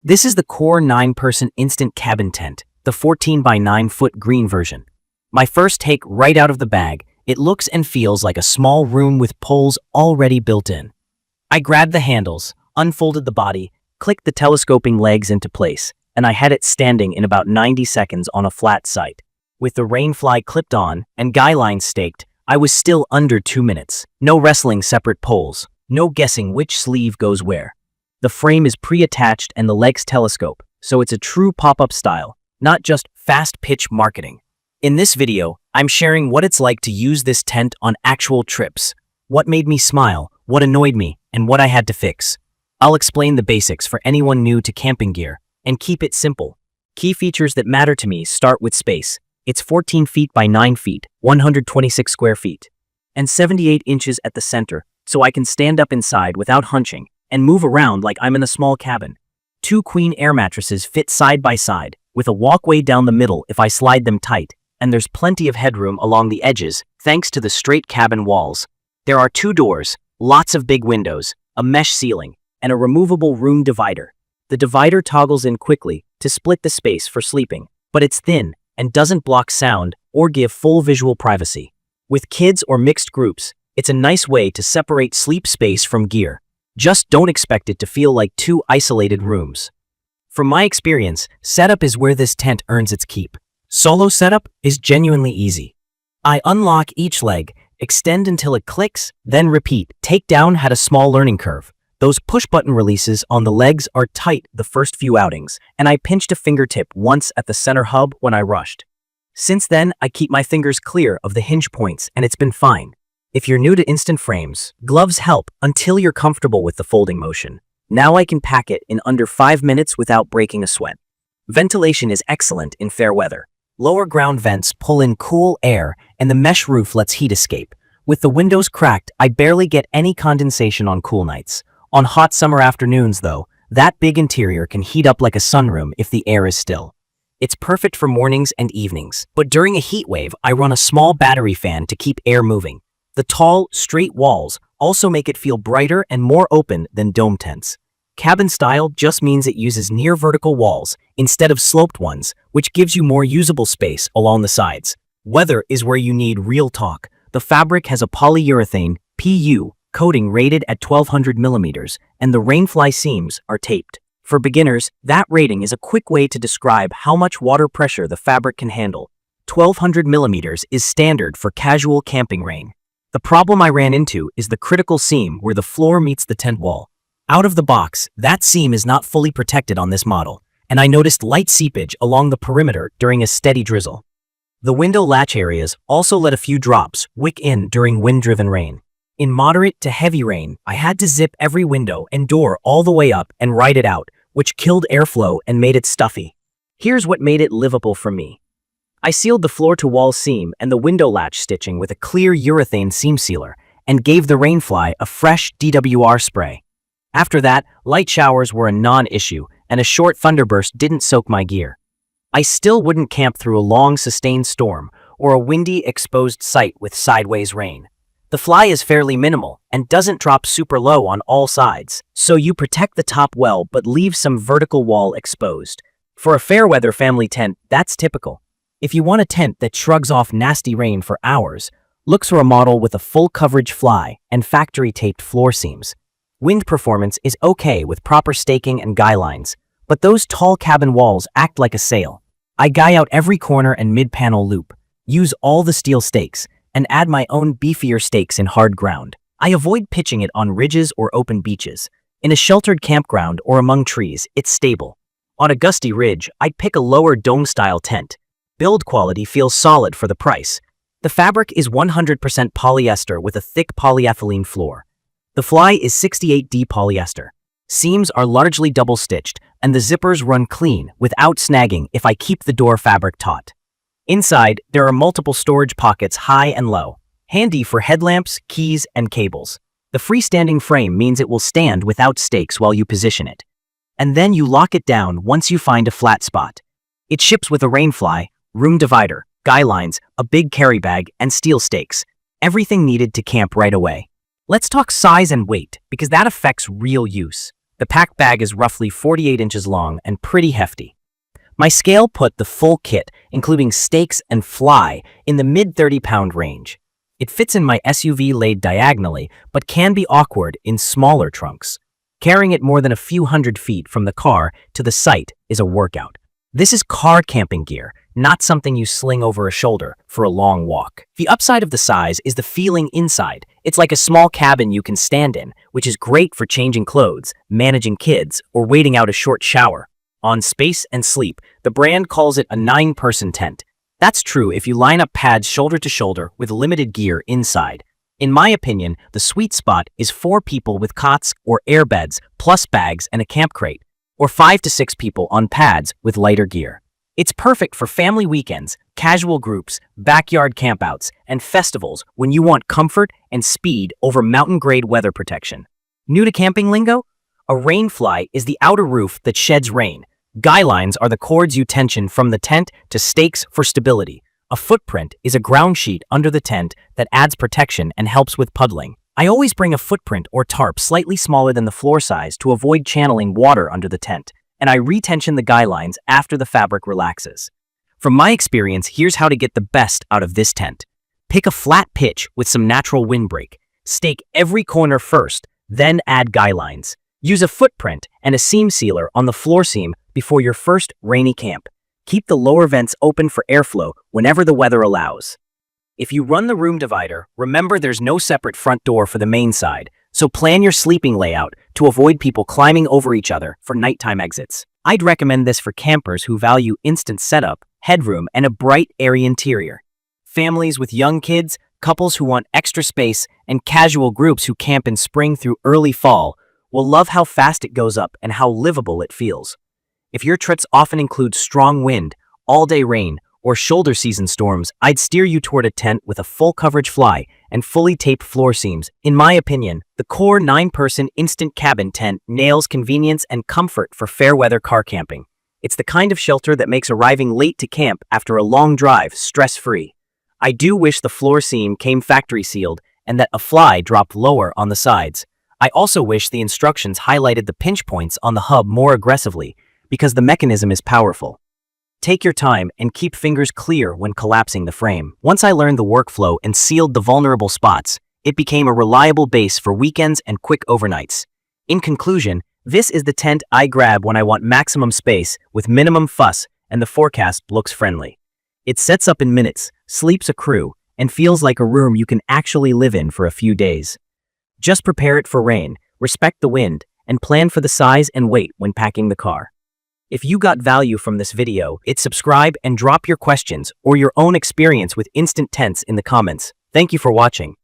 This is the Core 9-person instant cabin tent, the 14 by 9 foot green version. My first take right out of the bag, it looks and feels like a small room with poles already built in. I grabbed the handles, unfolded the body, clicked the telescoping legs into place, and I had it standing in about 90 seconds on a flat site. With the rainfly clipped on and guy lines staked, I was still under 2 minutes. No wrestling separate poles, no guessing which sleeve goes where. The frame is pre-attached and the legs telescope, so it's a true pop-up style, not just fast-pitch marketing. In this video, I'm sharing what it's like to use this tent on actual trips, what made me smile, what annoyed me, and what I had to fix. I'll explain the basics for anyone new to camping gear, and keep it simple. Key features that matter to me start with space. It's 14 feet by 9 feet, 126 square feet, and 78 inches at the center, so I can stand up inside without hunching and move around like I'm in a small cabin. 2 queen air mattresses fit side by side, with a walkway down the middle if I slide them tight, and there's plenty of headroom along the edges thanks to the straight cabin walls. There are 2 doors, lots of big windows, a mesh ceiling, and a removable room divider. The divider toggles in quickly to split the space for sleeping, but it's thin and doesn't block sound or give full visual privacy. With kids or mixed groups, it's a nice way to separate sleep space from gear. Just don't expect it to feel like 2 isolated rooms. From my experience, setup is where this tent earns its keep. Solo setup is genuinely easy. I unlock each leg, extend until it clicks, then repeat. Takedown had a small learning curve. Those push-button releases on the legs are tight the first few outings, and I pinched a fingertip once at the center hub when I rushed. Since then, I keep my fingers clear of the hinge points, and it's been fine. If you're new to instant frames, gloves help until you're comfortable with the folding motion. Now I can pack it in under 5 minutes without breaking a sweat. Ventilation is excellent in fair weather. Lower ground vents pull in cool air, and the mesh roof lets heat escape. With the windows cracked, I barely get any condensation on cool nights. On hot summer afternoons, though, that big interior can heat up like a sunroom if the air is still. It's perfect for mornings and evenings, but during a heat wave, I run a small battery fan to keep air moving. The tall, straight walls also make it feel brighter and more open than dome tents. Cabin style just means it uses near vertical walls instead of sloped ones, which gives you more usable space along the sides. Weather is where you need real talk. The fabric has a polyurethane PU coating rated at 1200 millimeters, and the rainfly seams are taped. For beginners, that rating is a quick way to describe how much water pressure the fabric can handle. 1200 millimeters is standard for casual camping rain. The problem I ran into is the critical seam where the floor meets the tent wall. Out of the box, that seam is not fully protected on this model, and I noticed light seepage along the perimeter during a steady drizzle. The window latch areas also let a few drops wick in during wind-driven rain. In moderate to heavy rain, I had to zip every window and door all the way up and ride it out, which killed airflow and made it stuffy. Here's what made it livable for me. I sealed the floor-to-wall seam and the window latch stitching with a clear urethane seam sealer and gave the rainfly a fresh DWR spray. After that, light showers were a non-issue, and a short thunderburst didn't soak my gear. I still wouldn't camp through a long, sustained storm or a windy, exposed site with sideways rain. The fly is fairly minimal and doesn't drop super low on all sides, so you protect the top well but leave some vertical wall exposed. For a fair-weather family tent, that's typical. If you want a tent that shrugs off nasty rain for hours, look for a model with a full-coverage fly and factory-taped floor seams. Wind performance is okay with proper staking and guy lines, but those tall cabin walls act like a sail. I guy out every corner and mid-panel loop, use all the steel stakes, and add my own beefier stakes in hard ground. I avoid pitching it on ridges or open beaches. In a sheltered campground or among trees, it's stable. On a gusty ridge, I'd pick a lower dome-style tent. Build quality feels solid for the price. The fabric is 100% polyester with a thick polyethylene floor. The fly is 68D polyester. Seams are largely double-stitched, and the zippers run clean without snagging if I keep the door fabric taut. Inside, there are multiple storage pockets high and low, handy for headlamps, keys, and cables. The freestanding frame means it will stand without stakes while you position it. And then you lock it down once you find a flat spot. It ships with a rainfly, room divider, guy lines, a big carry bag, and steel stakes. Everything needed to camp right away. Let's talk size and weight, because that affects real use. The pack bag is roughly 48 inches long and pretty hefty. My scale put the full kit, including stakes and fly, in the mid-30-pound range. It fits in my SUV laid diagonally, but can be awkward in smaller trunks. Carrying it more than a few hundred feet from the car to the site is a workout. This is car camping gear, not something you sling over a shoulder for a long walk. The upside of the size is the feeling inside. It's like a small cabin you can stand in, which is great for changing clothes, managing kids, or waiting out a short shower. On space and sleep, the brand calls it a 9-person tent. That's true if you line up pads shoulder to shoulder with limited gear inside. In my opinion, the sweet spot is 4 people with cots or air beds, plus bags and a camp crate, or 5 to 6 people on pads with lighter gear. It's perfect for family weekends, casual groups, backyard campouts, and festivals when you want comfort and speed over mountain-grade weather protection. New to camping lingo? A rainfly is the outer roof that sheds rain. Guy lines are the cords you tension from the tent to stakes for stability. A footprint is a ground sheet under the tent that adds protection and helps with puddling. I always bring a footprint or tarp slightly smaller than the floor size to avoid channeling water under the tent, and I retension the guy lines after the fabric relaxes. From my experience, here's how to get the best out of this tent. Pick a flat pitch with some natural windbreak. Stake every corner first, then add guy lines. Use a footprint and a seam sealer on the floor seam before your first rainy camp. Keep the lower vents open for airflow whenever the weather allows. If you run the room divider, remember there's no separate front door for the main side, so plan your sleeping layout to avoid people climbing over each other for nighttime exits. I'd recommend this for campers who value instant setup, headroom, and a bright, airy interior. Families with young kids, couples who want extra space, and casual groups who camp in spring through early fall will love how fast it goes up and how livable it feels. If your trips often include strong wind, all-day rain, or shoulder season storms, I'd steer you toward a tent with a full coverage fly and fully taped floor seams. In my opinion, the core 9-person instant cabin tent nails convenience and comfort for fair weather car camping. It's the kind of shelter that makes arriving late to camp after a long drive stress-free. I do wish the floor seam came factory sealed and that a fly dropped lower on the sides. I also wish the instructions highlighted the pinch points on the hub more aggressively, because the mechanism is powerful. Take your time and keep fingers clear when collapsing the frame. Once I learned the workflow and sealed the vulnerable spots, it became a reliable base for weekends and quick overnights. In conclusion, this is the tent I grab when I want maximum space with minimum fuss and the forecast looks friendly. It sets up in minutes, sleeps a crew, and feels like a room you can actually live in for a few days. Just prepare it for rain, respect the wind, and plan for the size and weight when packing the car. If you got value from this video, hit subscribe and drop your questions or your own experience with instant tents in the comments. Thank you for watching.